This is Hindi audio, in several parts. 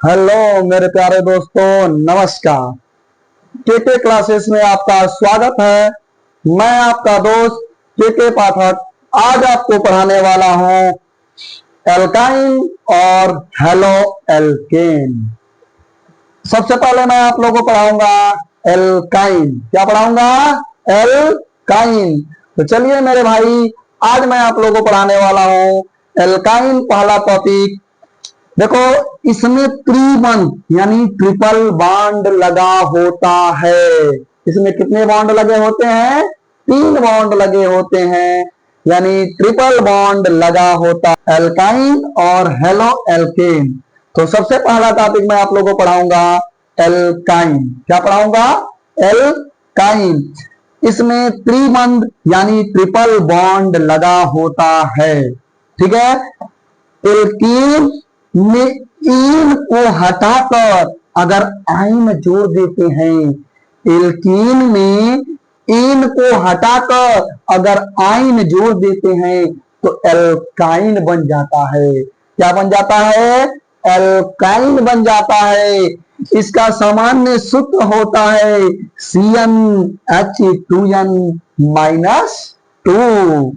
हेलो मेरे प्यारे दोस्तों, नमस्कार। केके क्लासेस में आपका स्वागत है। मैं आपका दोस्त केके पाठक आज आपको पढ़ाने वाला हूं एल्काइन और हेलो एल्केन। सबसे पहले मैं आप लोगों को पढ़ाऊंगा एल्काइन। क्या पढ़ाऊंगा? एल्काइन। तो चलिए मेरे भाई, आज मैं आप लोगों को पढ़ाने वाला हूं एल्काइन। पहला टॉपिक देखो, इसमें त्रिबंध यानी ट्रिपल बॉन्ड लगा होता है। इसमें कितने बॉन्ड लगे होते हैं? 3 बॉन्ड लगे होते हैं, यानी ट्रिपल बॉन्ड लगा होता एल्काइन और हेलो एल्केन। तो सबसे पहला टॉपिक मैं आप लोगों को पढ़ाऊंगा एल्काइन। क्या पढ़ाऊंगा? एल्काइन। इसमें त्रिबंध यानी ट्रिपल बॉन्ड लगा होता है। ठीक है। एल्कीन में इन को हटाकर अगर आइन जोड़ देते हैं, एल्कीन में इन को हटाकर अगर आइन जोड़ देते हैं तो एल्काइन बन जाता है। क्या बन जाता है? एल्काइन बन जाता है। इसका सामान्य सूत्र होता है CnH2n-2।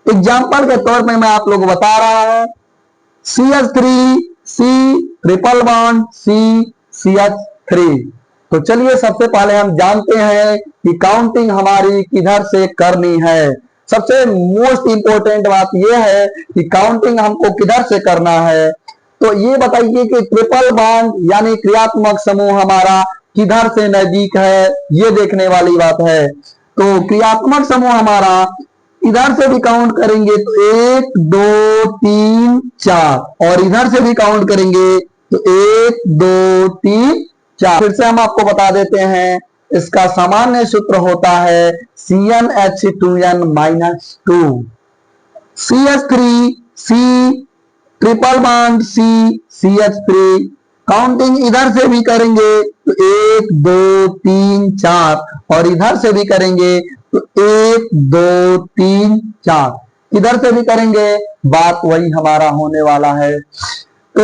एग्जाम्पल के तौर पे मैं आप लोगों को बता रहा हूं, CH3C ट्रिपल बॉन्ड CH3। तो चलिए सबसे पहले हम जानते हैं कि काउंटिंग हमारी किधर से करनी है। सबसे मोस्ट इंपोर्टेंट बात यह है कि काउंटिंग हमको किधर से करना है। तो ये बताइए कि ट्रिपल बॉन्ड यानी क्रियात्मक समूह हमारा किधर से नजदीक है, ये देखने वाली बात है। तो क्रियात्मक समूह हमारा इधर से भी काउंट करेंगे तो 1 2 3 4, और इधर से भी काउंट करेंगे तो 1 2 3 4। फिर से हम आपको बता देते हैं, इसका सामान्य सूत्र होता है CnH2n-2। CH3C triple bond CH3। Counting इधर से भी करेंगे तो 1 2 3 4, और इधर से भी करेंगे तो 1 2 3 4। इधर से भी करेंगे, बात वही हमारा होने वाला है। तो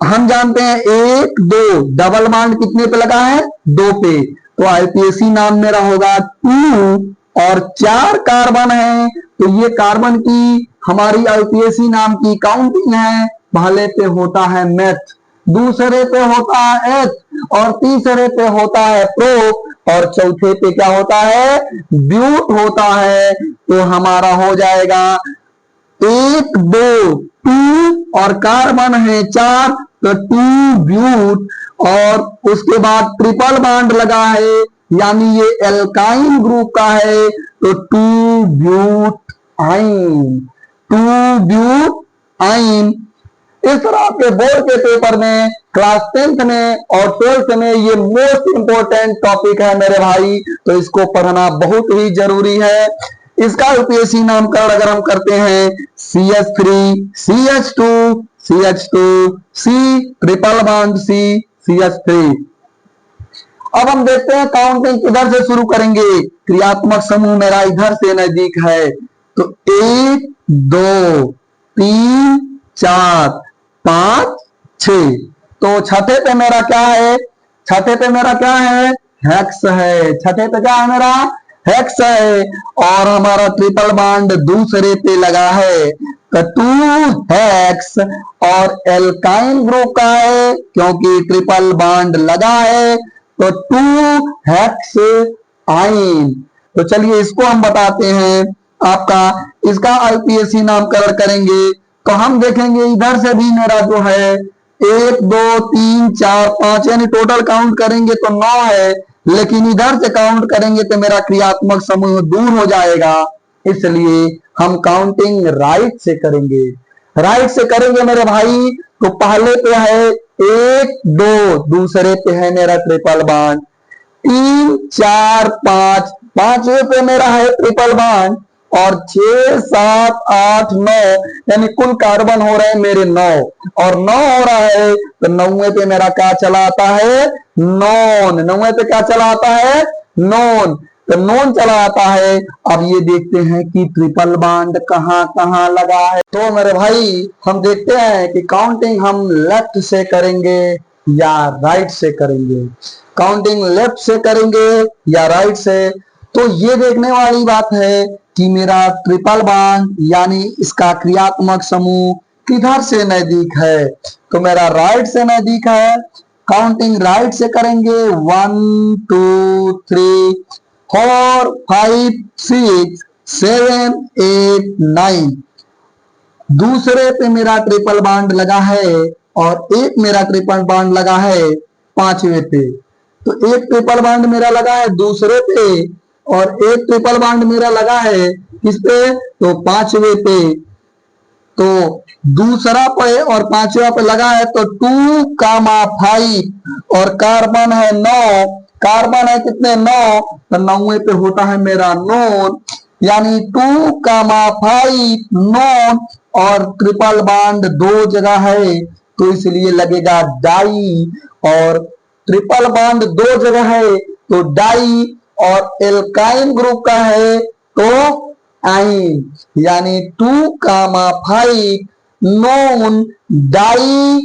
हम जानते हैं 1 2 डबल बॉन्ड कितने पे लगा है? 2 पे। तो आईपीएसी नाम मेरा होगा 2, और 4 कार्बन है तो ये कार्बन की हमारी आईपीएसी नाम की काउंटिंग है। पहले पे होता है मेथ, दूसरे पे होता है एच, और तीसरे पे होता है प्रो, और चौथे पे क्या होता है? ब्यूट होता है। तो हमारा हो जाएगा 1 2 2, और कार्बन है 4 तो 2 ब्यूट, और उसके बाद ट्रिपल बॉन्ड लगा है यानी ये एल्काइन ग्रुप का है तो 2 ब्यूट आइन। 2 ब्यूट आइन। इस तरह आपके बोर्ड के पेपर में क्लास 10th में और 12th में ये मोस्ट इंपोर्टेंट टॉपिक है मेरे भाई, तो इसको पढ़ना बहुत ही जरूरी है। इसका यूपीएससी नामकरण अगर हम करते हैं CH3 CH2 CH2 C triple bond CH3। अब हम देखते हैं काउंटिंग किधर से शुरू करेंगे। क्रियात्मक समूह मेरा इधर से नजदीक है तो 1 2 3 4 5 6। तो छठे पे मेरा क्या है? छठे पे मेरा क्या है? हेक्स है। छठे पे क्या है मेरा? हेक्स है। और हमारा ट्रिपल बॉन्ड दूसरे पे लगा है तो 2 हेक्स, और एल्काइन ग्रुप का है क्योंकि ट्रिपल बॉन्ड लगा है तो 2 हेक्स आइन। तो चलिए इसको हम बताते हैं आपका। इसका आईपीएसी नामकरण करेंगे तो हम देखेंगे इधर से भी मेरा जो है 1 2 3 4 5 यानी टोटल काउंट करेंगे तो 9 है, लेकिन इधर से काउंट करेंगे तो मेरा क्रियात्मक समूह दूर हो जाएगा, इसलिए हम काउंटिंग राइट से करेंगे। राइट से करेंगे मेरे भाई तो पहले पे है 1 2, दूसरे पे है मेरा ट्रिपल बॉन्ड 3 4 5, पांचवे पे मेरा है ट्रिपल बॉन्ड, और 6 7 8 9 यानी कुल कार्बन हो रहे हैं मेरे 9, और 9 हो रहा है तो 9वें पे मेरा क्या चला आता है? नॉन। 9वें पे क्या चला आता है? नॉन। तो नॉन चला आता है। अब ये देखते हैं कि ट्रिपल बॉन्ड कहाँ कहाँ लगा है। तो मेरे भाई हम देखते हैं कि काउंटिंग हम लेफ्ट से करेंगे या राइट से करेंगे, काउंटिंग लेफ्ट से करेंगे या राइट से। तो ये देखने वाली बात है कि मेरा ट्रिपल बॉन्ड यानी इसका क्रियात्मक समूह किधर से नजदीक है। तो मेरा राइट से नजदीक है, काउंटिंग राइट से करेंगे 1 2 3 4 5 6 7 8 9। दूसरे पे मेरा ट्रिपल बॉन्ड लगा है और एक मेरा ट्रिपल बॉन्ड लगा है पांचवे पे। तो एक ट्रिपल बॉन्ड मेरा लगा है दूसरे पे और एक ट्रिपल बॉन्ड मेरा लगा है किस पे, तो पांचवे पे। तो दूसरा पे और पांचवा पे लगा है तो 2,5 और कार्बन है 9, कार्बन है कितने 9, तो 9वें पे होता है मेरा नॉन, यानी 2,5 नॉन और ट्रिपल बॉन्ड दो जगह है तो इसलिए लगेगा डाई। और ट्रिपल बॉन्ड दो जगह है तो डाई और एल्काइन ग्रुप का है तो आइन, यानी 2,5 नॉन डाई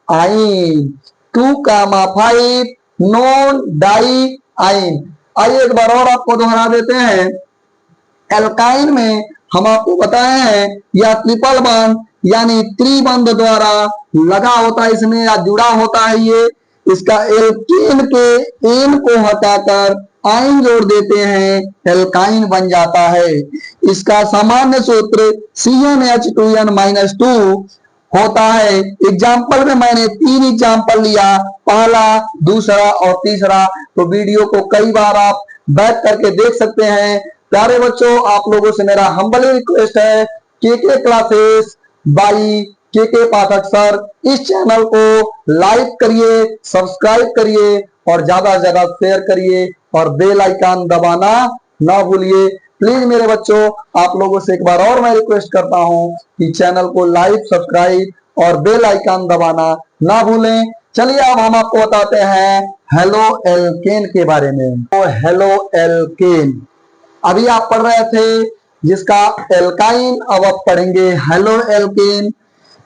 आइन, 2,5 नॉन डाई आइन। आइए एक बार और आपको दोहरा देते हैं। एल्काइन में हम आपको बताए हैं या ट्रिपल बॉन्ड यानी त्रिबंध द्वारा लगा होता है इसमें या जुड़ा होता है। ये इसका एल्केन के एन को हटाकर आइन जोड़ देते हैं, एल्काइन बन जाता है। इसका सामान्य सूत्र CnH2n-2 होता है। एग्जाम्पल में मैंने 3 एग्जाम्पल लिया, पहला दूसरा और तीसरा। तो वीडियो को कई बार आप बैक करके देख सकते हैं। प्यारे बच्चों, आप लोगों से मेरा हम्बली रिक्वेस्ट है, के क्लासेस बाई के पाठक सर, इस चैनल को लाइक करिए, सब्सक्राइब करिए और ज्यादा से ज्यादा शेयर करिए और बेल आइकन दबाना ना भूलिए। प्लीज मेरे बच्चों, आप लोगों से एक बार और मैं रिक्वेस्ट करता हूं कि चैनल को लाइक, सब्सक्राइब और बेल आइकन दबाना ना भूलें। चलिए अब हम आपको बताते हैं हेलो एल्केन के बारे में। तो हेलो एल्केन अभी आप पढ़ रहे थे जिसका एल्काइन, अब आप पढ़ेंगे हेलो एल्केन।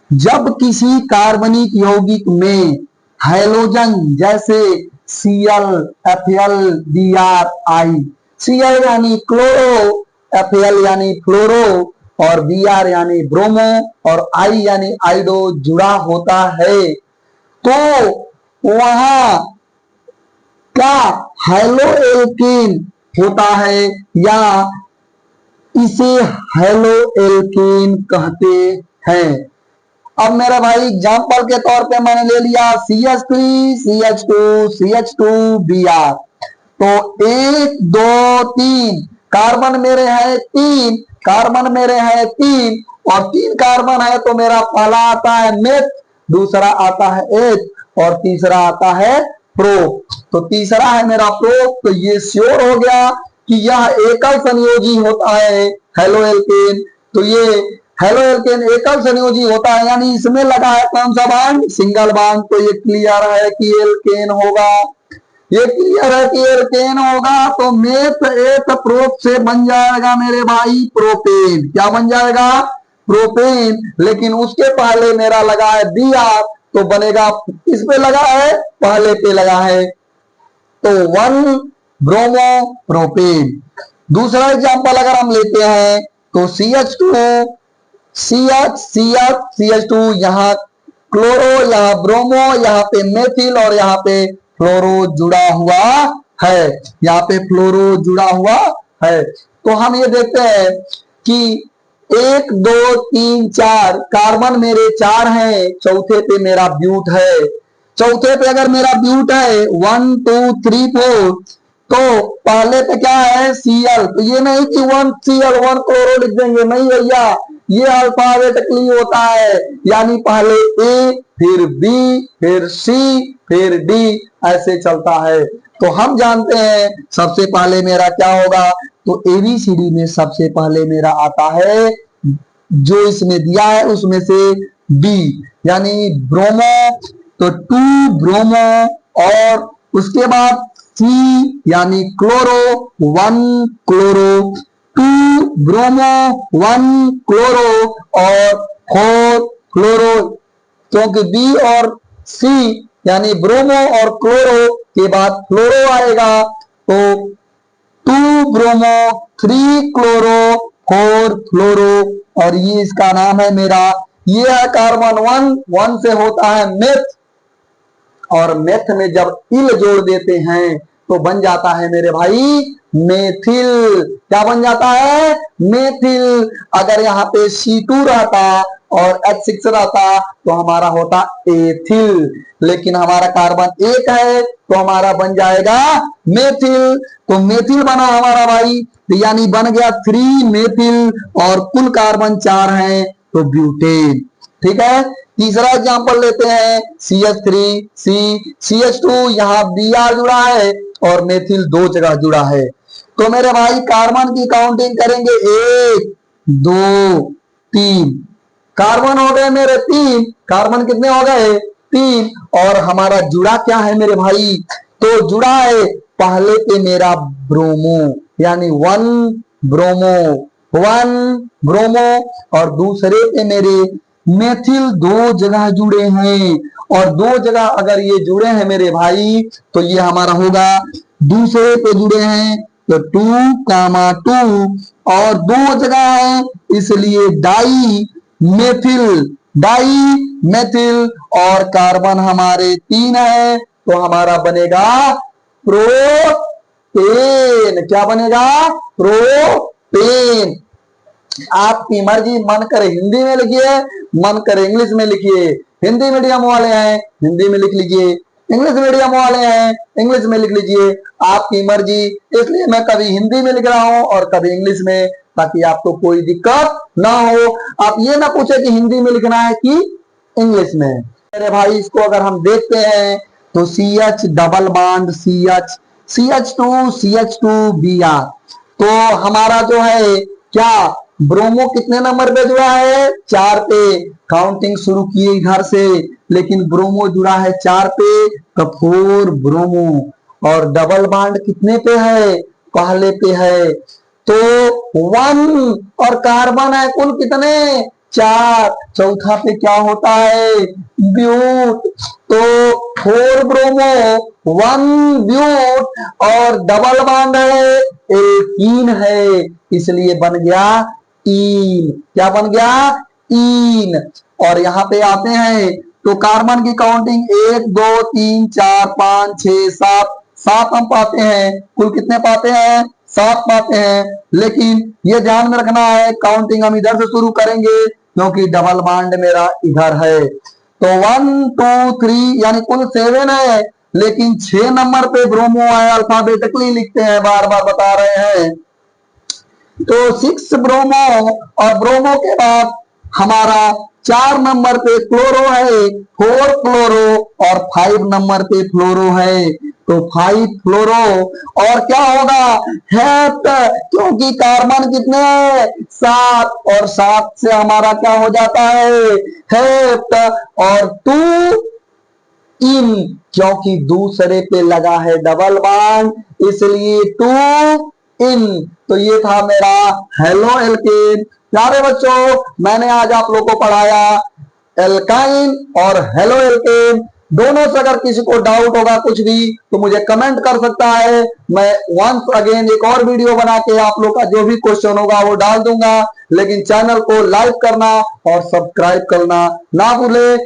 जब किसी कार्बनिक यौगिक में हाइड्रोजन जैसे Cl, Fl, Br, I, Cl यानी क्लोरो, Fl यानी फ्लोरो और Br यानी ब्रोमो और I यानी आइडो जुड़ा होता है तो वहां क्या हेलो एल्केन होता है या इसे हेलो एल्केन कहते हैं। अब मेरा भाई एग्जाम्पल के तौर पे मैंने ले लिया CH3 CH2 CH2 Br। तो 1 2 3 कार्बन मेरे हैं 3, कार्बन मेरे हैं 3 और 3 कार्बन है तो मेरा पहला आता है मेथ, दूसरा आता है एच और तीसरा आता है प्रो। तो तीसरा है मेरा प्रो। तो ये श्योर हो गया कि यह एकल संयोजी होता है हेलो एल्केन। तो ये हेलो एल्केन एकल संयोजी होता है, यानी इसमें लगा है कौन सा बॉन्ड, सिंगल बॉन्ड। तो ये क्लियर है कि एल्केन होगा, ये क्लियर है कि एल्केन होगा। तो मेथ एथ प्रोप से बन जाएगा मेरे भाई प्रोपेन। क्या बन जाएगा, प्रोपेन। लेकिन उसके पहले मेरा लगा है Br तो बनेगा, किस पे लगा है, पहले पे लगा है तो 1 ब्रोमो प्रोपेन। दूसरा एग्जांपल अगर हम लेते हैं तो CH2 CH2 यहाँ क्लोरो, यहाँ ब्रोमो, यहाँ पे मेथिल और यहाँ पे फ्लोरो जुड़ा हुआ है, यहाँ पे फ्लोरो जुड़ा हुआ है। तो हम ये देखते हैं कि 1 2 3 4 कार्बन मेरे 4 हैं, चौथे पे मेरा ब्यूट है। चौथे पे अगर मेरा ब्यूट है 1 2 3 4 तो पहले पे क्या है Cl। तो ये नहीं कि 1 Cl 1 क्लोरो लिख देंगे, नहीं भैया, ये अल्फाबेटिकली होता है, यानी पहले A फिर B फिर C फिर D ऐसे चलता है। तो हम जानते हैं सबसे पहले मेरा क्या होगा, तो ABCD में सबसे पहले मेरा आता है जो इसमें दिया है उसमें से B यानी ब्रोमो। तो 2 ब्रोमो और उसके बाद सी यानी क्लोरो, 1 क्लोरो, 2 ब्रोमो, 1 क्लोरो और 4 क्लोरो, क्योंकि बी और सी यानी ब्रोमो और क्लोरो के बाद फ्लोरो आएगा, तो 2 ब्रोमो, 3 क्लोरो, 4 फ्लोरो, और ये इसका नाम है मेरा, ये है कार्बन 1 से होता है मेथ, और मेथ में जब इल जोड़ देते हैं तो बन जाता है मेरे भाई मेथिल। क्या बन जाता है? मेथिल। अगर यहाँ पे C2 रहता और H6 रहता तो हमारा होता एथिल, लेकिन हमारा कार्बन एक है तो हमारा बन जाएगा मेथिल। तो मेथिल बना हमारा भाई, तो यानी बन गया 3 मेथिल, और कुल कार्बन 4 है तो ब्यूटेन। ठीक है, तीसरा एग्जांपल लेते हैं, CH3, CH2, यहाँ Br जुड़ा है और मेथिल 2 जगह जुड़ा है। तो मेरे भाई कार्बन की काउंटिंग करेंगे, 1 2 3 कार्बन हो गए मेरे 3, कार्बन कितने हो गए? 3, और हमारा जुड़ा क्या है मेरे भाई? तो जुड़ा है पहले पे मेरा ब्रोमो, यानी 1 ब्रोमो, 1 ब्रोमो, और दूसरे पे मेरे मेथिल 2 जगह जुड़े हैं, और 2 जगह अगर ये जुड़े हैं मेरे भाई तो ये हमारा होगा, दूसरे पे जुड़े हैं तो 2, और 2 जगह है इसलिए डाई मेथिल, और कार्बन हमारे 3 है तो हमारा बनेगा प्रोपेन। क्या बनेगा? प्रोपेन। आपकी मर्जी, मन करे हिंदी में लिखिए, मन करे इंग्लिश में लिखिए। हिंदी मीडियम वाले हैं हिंदी में लिख लीजिए, इंग्लिश मीडियम वाले हैं इंग्लिश में लिख लीजिए, आपकी मर्जी। इसलिए मैं कभी हिंदी में लिख रहा हूं और कभी इंग्लिश में, ताकि आपको कोई दिक्कत ना हो। आप ये ना पूछे कि हिंदी में लिखना है कि इंग्लिश में। मेरे भाई इसको अगर हम देखते हैं तो CH डबल बॉन्ड CH2Br, तो हमारा जो है क्या, ब्रोमो कितने नंबर पे जुड़ा है? 4 पे। काउंटिंग शुरू किए इधर से, लेकिन ब्रोमो जुड़ा है 4 पे तो 4 ब्रोमो, और डबल बॉन्ड कितने पे है? पहले पे है तो 1, और कार्बन है कुल कितने? 4, चौथा पे क्या होता है? ब्यूट, तो 4 ब्रोमो, 1 ब्यूट, और डबल बॉन्ड है एल्कीन है, इसलिए बन गया ईन। क्या बन गया? ईन। और यहाँ पे आते हैं तो कार्बन की काउंटिंग 1 2 3 4 5 6 7 हम पाते हैं, कुल कितने पाते हैं? 7 पाते हैं, लेकिन ये ध्यान में रखना है काउंटिंग हम इधर से शुरू करेंगे क्योंकि डबल बॉन्ड मेरा इधर है। तो 1 2 3 यानी कुल 7 है, लेकिन 6 नंबर पे ब्रोमो है, अल्फाबेटिकली लिखते हैं, बार बार बता रहे हैं। तो 6 ब्रोमो, और ब्रोमो के बाद हमारा 4 नंबर पे क्लोरो है, 4 क्लोरो, और 5 नंबर पे फ्लोरो है तो 5 फ्लोरो, और क्या होगा? हेप्ट, क्योंकि कार्बन कितने? 7, और 7 से हमारा क्या हो जाता है? हेप्ट, और 2 इन, क्योंकि दूसरे पे लगा है डबल बॉन्ड इसलिए 2 इन। तो ये था मेरा हेलो एल्केन। प्यारे बच्चों, मैंने आज आप लोगों को पढ़ाया एल्काइन और हेलो एल्केन। दोनों से अगर किसी को डाउट होगा कुछ भी तो मुझे कमेंट कर सकता है, मैं वंस अगेन एक और वीडियो बना के आप लोग का जो भी क्वेश्चन होगा वो डाल दूंगा। लेकिन चैनल को लाइक करना और सब्सक्राइब करना ना भूले।